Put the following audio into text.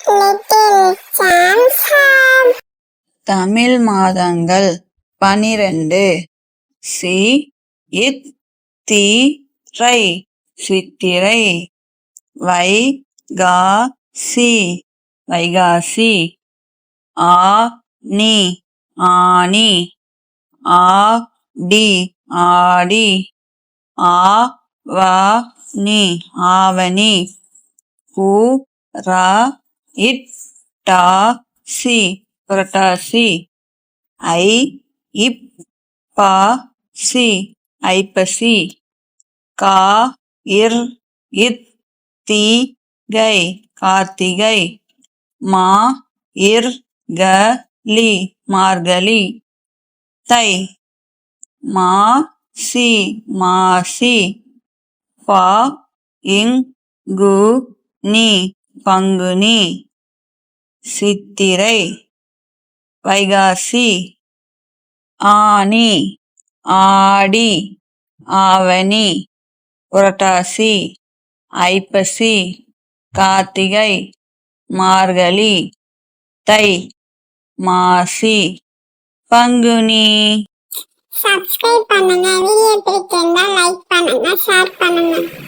Little Champs Hub. Tamil மாதங்கள் 12. C இத் தி ரை சித்திரை. வை கா சி வைகாசி. ஆ நி ஆனி. ஆ டி ஆடி. ஆ வா நி ஆவணி. பூ ரா இட் டா சி புரட்டாசி. ஐ இப் பா சி ஐப்பசி. கா இர் இத் தி கை கார்த்திகை. மா இர் க லி மார்கழி. தை மா சி மாசி. பா இங் கு நி பங்குனி. சித்திரை வைகாசி. ஆனி ஆடி ஆவணி. புரட்டாசி ஐப்பசி. கார்த்திகை மார்கழி. தை மாசி பங்குனி. Subscribe பண்ணுங்க. வீடியோ பிடிச்சிருந்தா லைக் பண்ணுங்க, ஷேர் பண்ணுங்க.